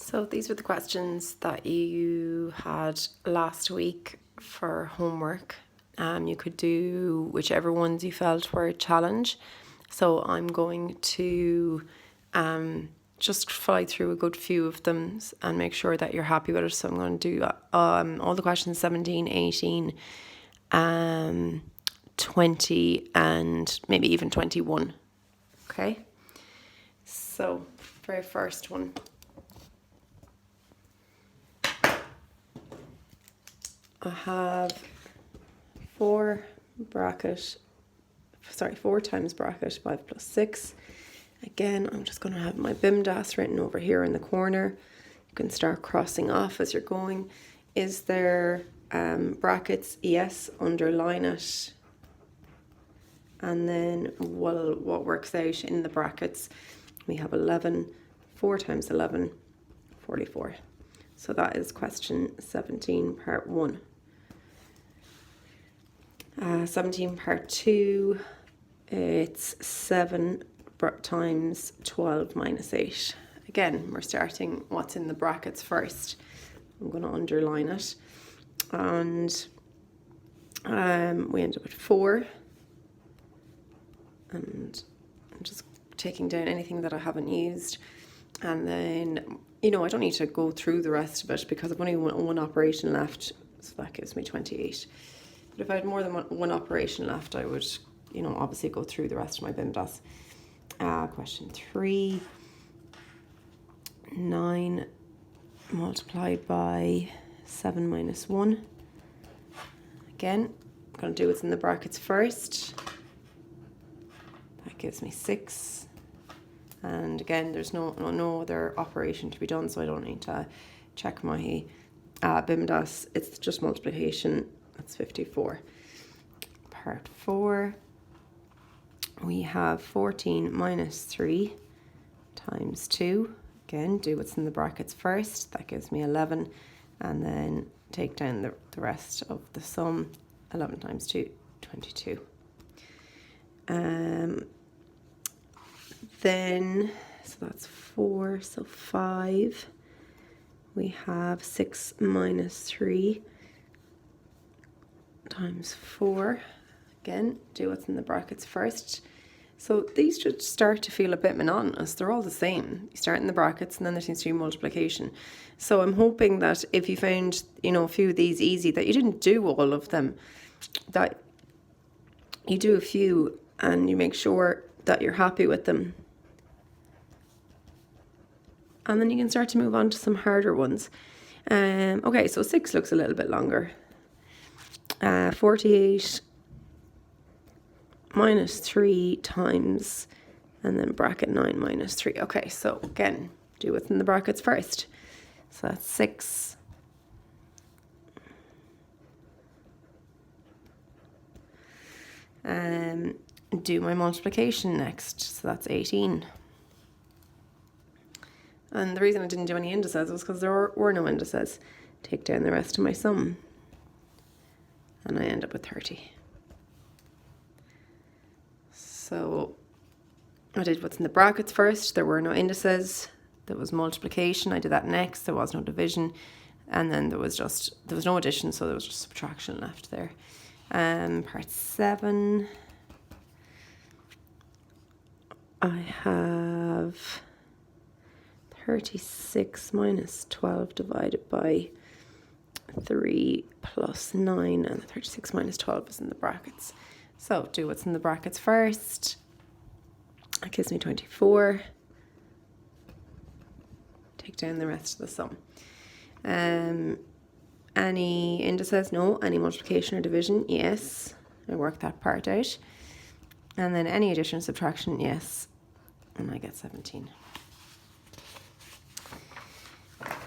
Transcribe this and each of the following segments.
So these were the questions that you had last week for homework. You could do whichever ones you felt were a challenge. So I'm going to just fly through a good few of them and make sure that you're happy with it. So I'm going to do all the questions 17, 18, 20 and maybe even 21. Okay? So, very first one. I have 4 times bracket 5 plus 6. Again, I'm just going to have my Bimdas written over here in the corner. You can start crossing off as you're going. Is there brackets? Yes, underline it. And then what works out in the brackets? We have 11, 4 times 11, 44. So that is question 17, part 1. 17, part 2, it's 7 times 12 minus 8. Again, we're starting what's in the brackets first. I'm going to underline it. And we end up with 4. And I'm just taking down anything that I haven't used. And then, I don't need to go through the rest of it because I've only one operation left. So that gives me 28. But if I had more than one operation left, I would, obviously go through the rest of my Bimdas. Question 3. 9 multiplied by 7 minus 1. Again, I'm going to do what's in the brackets first. That gives me 6. And again, there's no other operation to be done, so I don't need to check my Bimdas. It's just multiplication. That's 54. Part 4. We have 14 minus 3 times 2. Again, do what's in the brackets first. That gives me 11. And then take down the rest of the sum. 11 times 2, 22. Then, so that's 4, so 5. We have 6 minus 3 times 4. Again, do what's in the brackets first. So these should start to feel a bit monotonous. They're all the same. You start in the brackets and then there seems to be multiplication. So I'm hoping that if you found, a few of these easy, that you didn't do all of them, that you do a few and you make sure that you're happy with them. And then you can start to move on to some harder ones. Okay, so 6 looks a little bit longer. 48 minus 3 times, and then bracket 9 minus 3. Okay, so again, do what's in the brackets first. So that's 6. Do my multiplication next. So that's 18. And the reason I didn't do any indices was because there were no indices. Take down the rest of my sum. And I end up with 30. So I did what's in the brackets first. There were no indices. There was multiplication. I did that next. There was no division. And then there was no addition, so there was just subtraction left there. Part 7. I have 36 minus 12 divided by 3 plus 9, and 36 minus 12 is in the brackets. So do what's in the brackets first. That gives me 24. Take down the rest of the sum. Any indices? No. Any multiplication or division? Yes. I worked that part out. And then any addition or subtraction? Yes. And I get 17.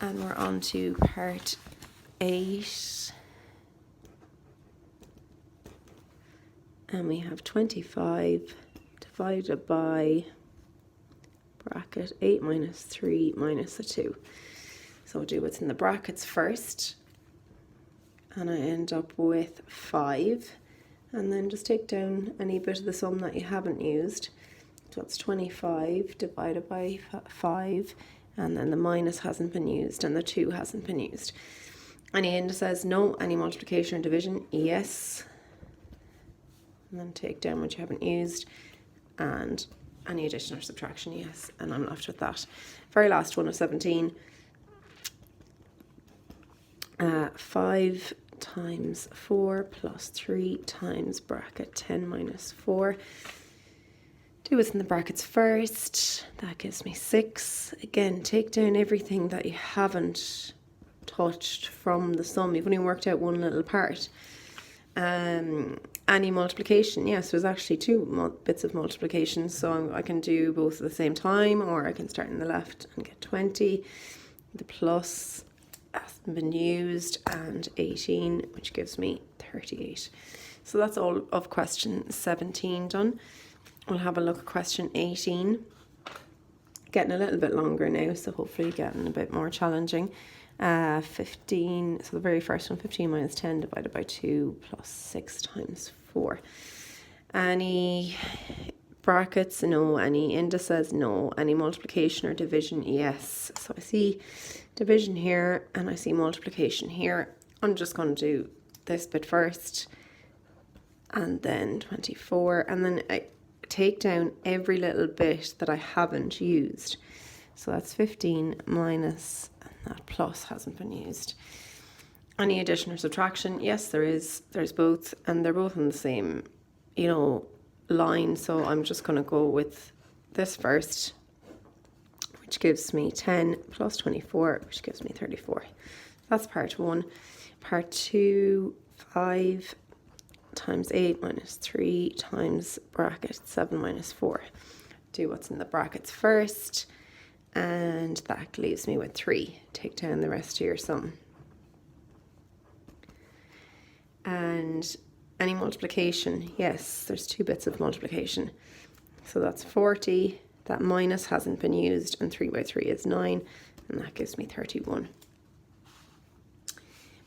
And we're on to part 8. And we have 25 divided by bracket 8 minus 3 minus a 2. So I'll do what's in the brackets first. And I end up with 5. And then just take down any bit of the sum that you haven't used. So that's 25 divided by 5. And then the minus hasn't been used and the 2 hasn't been used. Any indices? No. Any multiplication or division? Yes. And then take down what you haven't used. And any addition or subtraction? Yes. And I'm left with that. Very last one of 17. 5 times 4 plus 3 times bracket 10 minus 4. Do what's in the brackets first. That gives me 6. Again, take down everything that you haven't touched from the sum. You've only worked out one little part. Any multiplication? Yes, there's actually 2 bits of multiplication, so I can do both at the same time, or I can start in the left and get 20. The plus hasn't been used, and 18, which gives me 38. So that's all of question 17 done. We'll have a look at question 18. Getting a little bit longer now, so hopefully getting a bit more challenging. 15, so the very first one, 15 minus 10 divided by 2 plus 6 times 4. Any brackets? No. Any indices? No. Any multiplication or division? Yes. So I see division here and I see multiplication here. I'm just going to do this bit first and then 24, and then I take down every little bit that I haven't used. So that's 15 minus, and that plus hasn't been used. Any addition or subtraction? Yes, there is. There's both, and they're both on the same, line. So I'm just going to go with this first, which gives me 10 plus 24, which gives me 34. That's part 1. Part 2, 5 times 8 minus 3 times bracket 7 minus 4. Do what's in the brackets first, and that leaves me with 3. Take down the rest of your sum. And any multiplication? Yes, there's 2 bits of multiplication. So that's 40. That minus hasn't been used, and 3 by 3 is 9, and that gives me 31.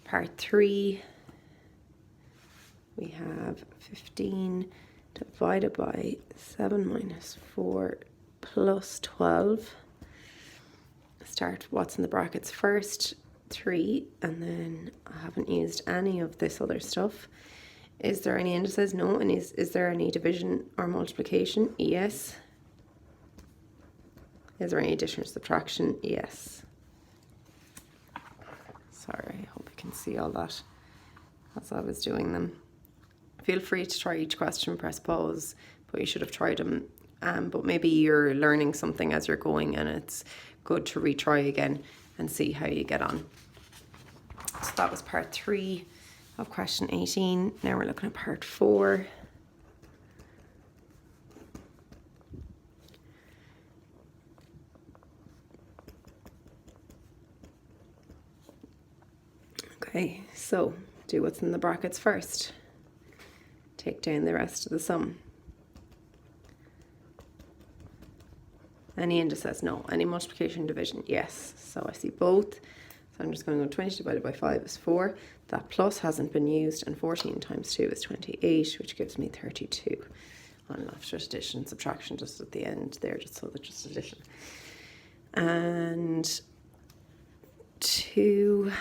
Part 3, we have 15 divided by 7 minus 4 plus 12. Start what's in the brackets first, 3, and then I haven't used any of this other stuff. Is there any indices? No. And is there any division or multiplication? Yes. Is there any addition or subtraction? Yes. Sorry, I hope you can see all that as I was doing them. Feel free to try each question, press pause, but you should have tried them. But maybe you're learning something as you're going, and it's good to retry again and see how you get on. So that was part 3 of question 18. Now we're looking at part 4. Okay, so do what's in the brackets first. Take down the rest of the sum. Any indices? No. Any multiplication, division? Yes. So I see both. So I'm just going to go 20 divided by 5 is 4. That plus hasn't been used, and 14 times 2 is 28, which gives me 32. I'm left with addition and subtraction just at the end there, just so that just addition. And 2,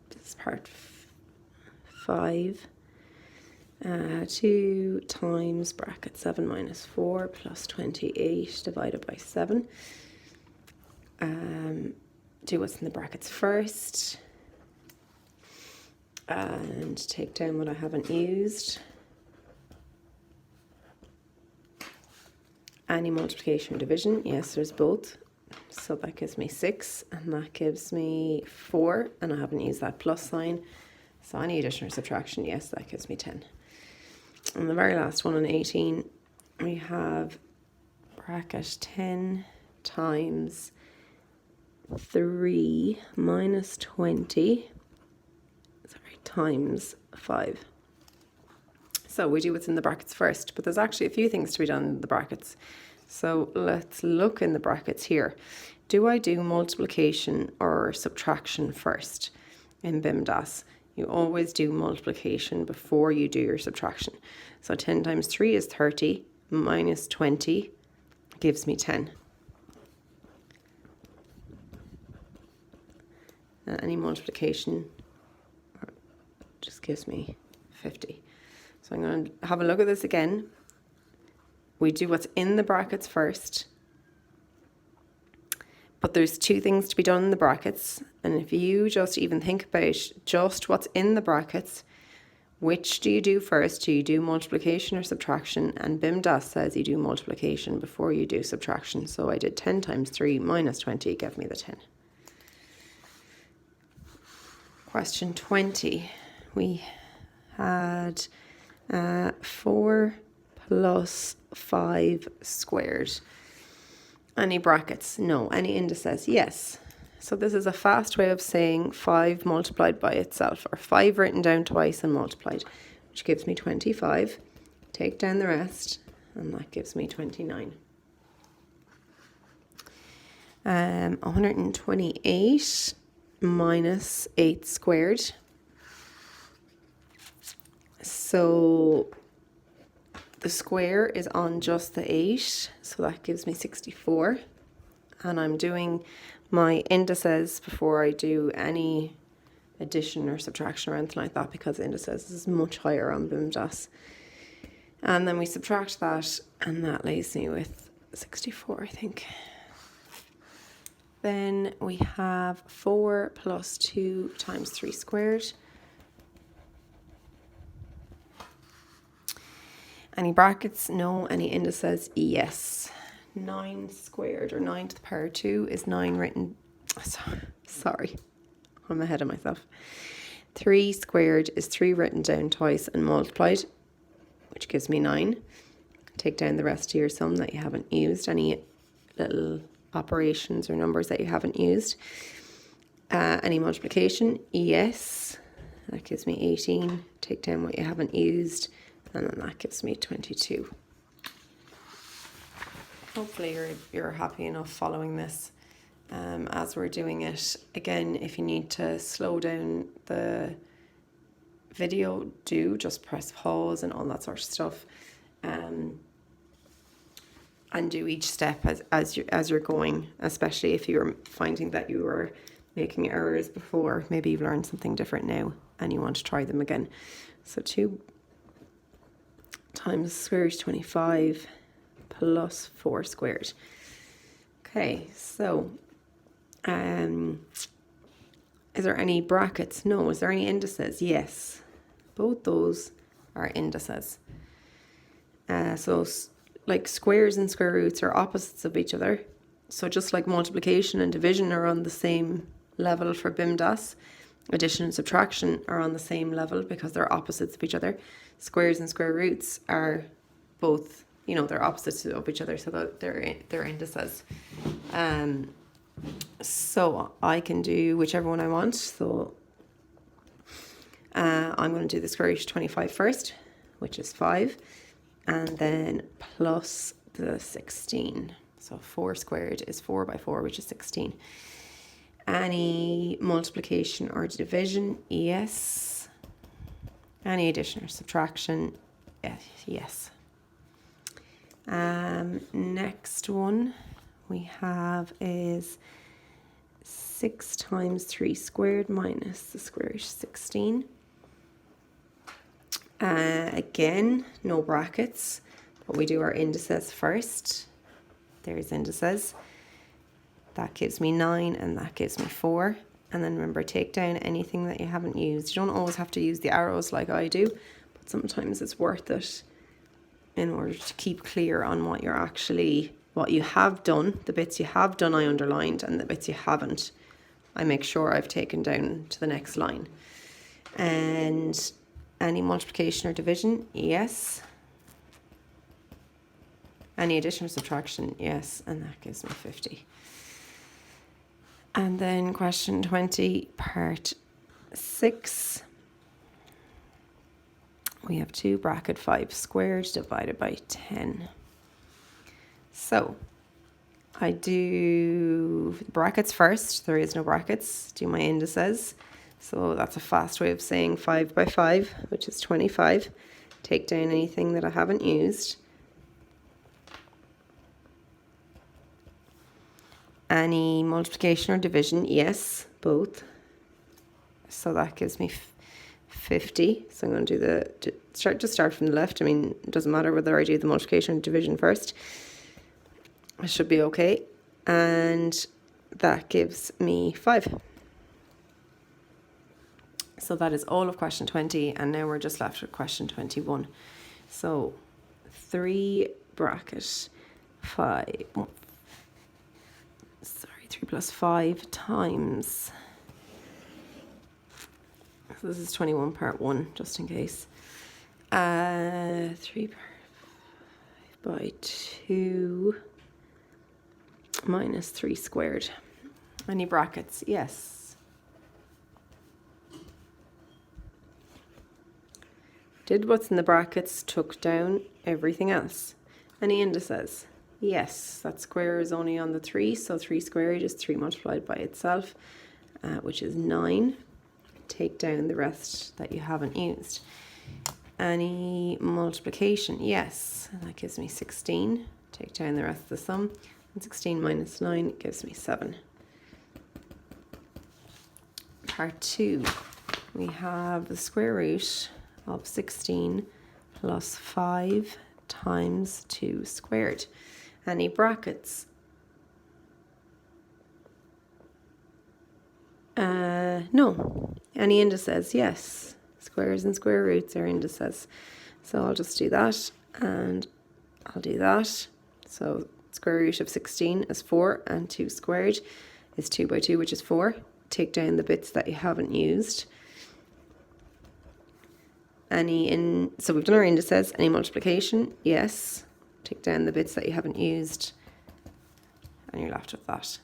this is part 5. 2 times bracket 7 minus 4 plus 28 divided by 7. Do what's in the brackets first, and take down what I haven't used. Any multiplication or division? Yes, there's both. So that gives me 6, and that gives me 4, and I haven't used that plus sign. So any addition or subtraction? Yes, that gives me 10. And the very last one on 18, we have bracket 10 times 3 minus 20, times 5. So we do what's in the brackets first, but there's actually a few things to be done in the brackets. So let's look in the brackets here. Do I do multiplication or subtraction first in Bimdas? You always do multiplication before you do your subtraction. So 10 times 3 is 30, minus 20 gives me 10. And any multiplication just gives me 50. So I'm going to have a look at this again. We do what's in the brackets first. But there's two things to be done in the brackets. And if you just even think about just what's in the brackets, which do you do first? Do you do multiplication or subtraction? And Bimdas says you do multiplication before you do subtraction. So I did 10 times 3 minus 20 gave me the 10. Question 20. We had 4 plus 5 squared. Any brackets? No. Any indices? Yes. So this is a fast way of saying 5 multiplied by itself, or 5 written down twice and multiplied, which gives me 25. Take down the rest, and that gives me 29. 128 minus 8 squared. So the square is on just the 8, so that gives me 64. And I'm doing my indices before I do any addition or subtraction or anything like that, because indices is much higher on Bimdas. And then we subtract that, and that leaves me with 64, I think. Then we have 4 plus 2 times 3 squared. Any brackets? No. Any indices? Yes. 9 squared, or 9 to the power 2, is 9 written... Sorry, I'm ahead of myself. 3 squared is 3 written down twice and multiplied, which gives me 9. Take down the rest of your sum that you haven't used, any little operations or numbers that you haven't used. Any multiplication? Yes. That gives me 18. Take down what you haven't used, and then that gives me 22. Hopefully you're happy enough following this as we're doing it. Again, if you need to slow down the video, just press pause and all that sort of stuff, and do each step as you're going, especially if you're finding that you were making errors before. Maybe you've learned something different now and you want to try them again. So 2 times square root of 25 plus 4 squared. Okay, so is there any brackets? No. Is there any indices? Yes. Both those are indices. So like squares and square roots are opposites of each other. So just like multiplication and division are on the same level for Bimdas, addition and subtraction are on the same level because they're opposites of each other. Squares and square roots are both, they're opposites of each other, so that they're indices. So I can do whichever one I want. So I'm going to do the square root of 25 first, which is 5, and then plus the 16. So 4 squared is 4 by 4, which is 16. Any multiplication or division? Yes. Any addition or subtraction? Yes. Next one we have is 6 times 3 squared minus the square root of 16. Again, no brackets, but we do our indices first. There's indices. That gives me 9 and that gives me 4. And then remember, take down anything that you haven't used. You don't always have to use the arrows like I do, but sometimes it's worth it in order to keep clear on what you have done. The bits you have done I underlined, and the bits you haven't I make sure I've taken down to the next line. And any multiplication or division? Yes. Any addition or subtraction? Yes. And that gives me 50. And then question 20, part 6. We have 2 bracket 5 squared divided by 10. So I do brackets first. There is no brackets. Do my indices. So that's a fast way of saying 5 by 5, which is 25. Take down anything that I haven't used. Any multiplication or division? Yes, both. So that gives me 50. So I'm going to do start from the left. I mean, it doesn't matter whether I do the multiplication or division first. I should be okay. And that gives me 5. So that is all of question 20, and now we're just left with question 21. So 3 bracket 5, 3 plus 5 times, so this is 21 part 1, just in case. 3 by 2 minus 3 squared. Any brackets? Yes. Did what's in the brackets, took down everything else. Any indices? Yes, that square is only on the 3, so 3 squared is 3 multiplied by itself, which is 9. Take down the rest that you haven't used. Any multiplication? Yes, that gives me 16. Take down the rest of the sum, and 16 minus 9 gives me 7. Part 2, we have the square root of 16 plus 5 times 2 squared. Any brackets? No. Any indices? Yes. Squares and square roots are indices. So I'll just do that, and I'll do that. So square root of 16 is 4, and 2 squared is 2 by 2, which is 4. Take down the bits that you haven't used. So we've done our indices. Any multiplication? Yes. Take down the bits that you haven't used, and you're left with that.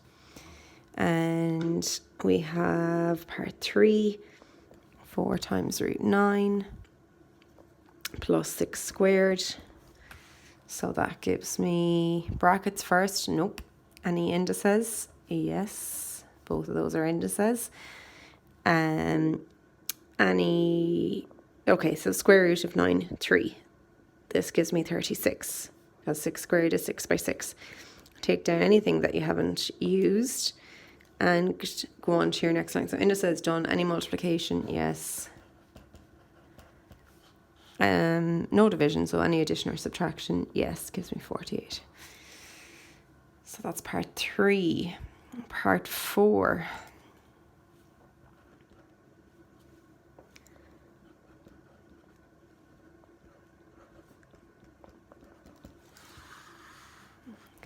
And we have part 3, 4 times root 9 plus 6 squared. So that gives me brackets first. Nope. Any indices? Yes. Both of those are indices. Okay, so square root of 9, 3. This gives me 36, because 6 squared is 6 by 6. Take down anything that you haven't used and go on to your next line. So indices done. Any multiplication? Yes. No division, so any addition or subtraction? Yes, gives me 48. So that's part 3. Part 4.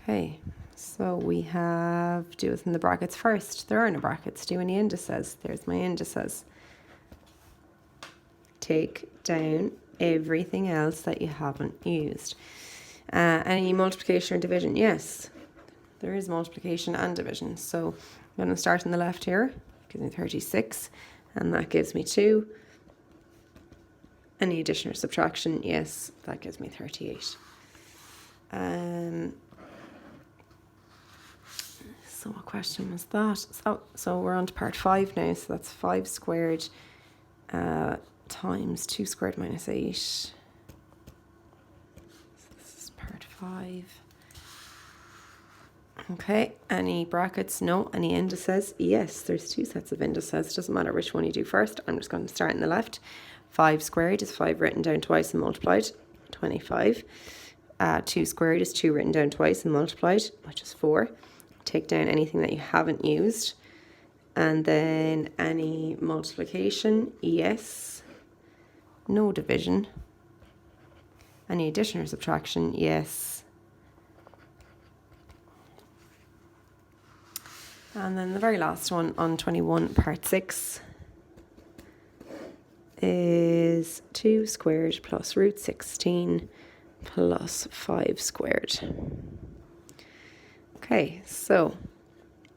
Okay, so we have, do within the brackets first. There are no brackets. Do any indices. There's my indices. Take down everything else that you haven't used. Any multiplication or division? Yes, there is multiplication and division. So I'm going to start on the left here. Gives me 36, and that gives me 2. Any addition or subtraction? Yes, that gives me 38. So what question was that? So we're on to part 5 now. So that's 5 squared times 2 squared minus 8. So this is part 5. Okay, any brackets? No. Any indices? Yes, there's 2 sets of indices. Doesn't matter which one you do first. I'm just going to start on the left. 5 squared is 5 written down twice and multiplied, 25. 2 squared is 2 written down twice and multiplied, which is 4. Take down anything that you haven't used. And then any multiplication? Yes. No division. Any addition or subtraction? Yes. And then the very last one on 21, part 6, is 2 squared plus root 16 plus 5 squared. Okay, so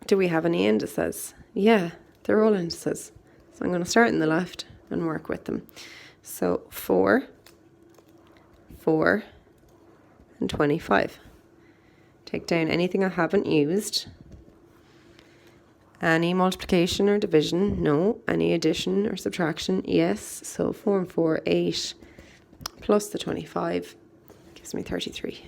do we have any indices? Yeah, they're all indices. So I'm going to start in the left and work with them. So 4, 4, and 25. Take down anything I haven't used. Any multiplication or division? No. Any addition or subtraction? Yes. So 4 and 4, 8, plus the 25 gives me 33.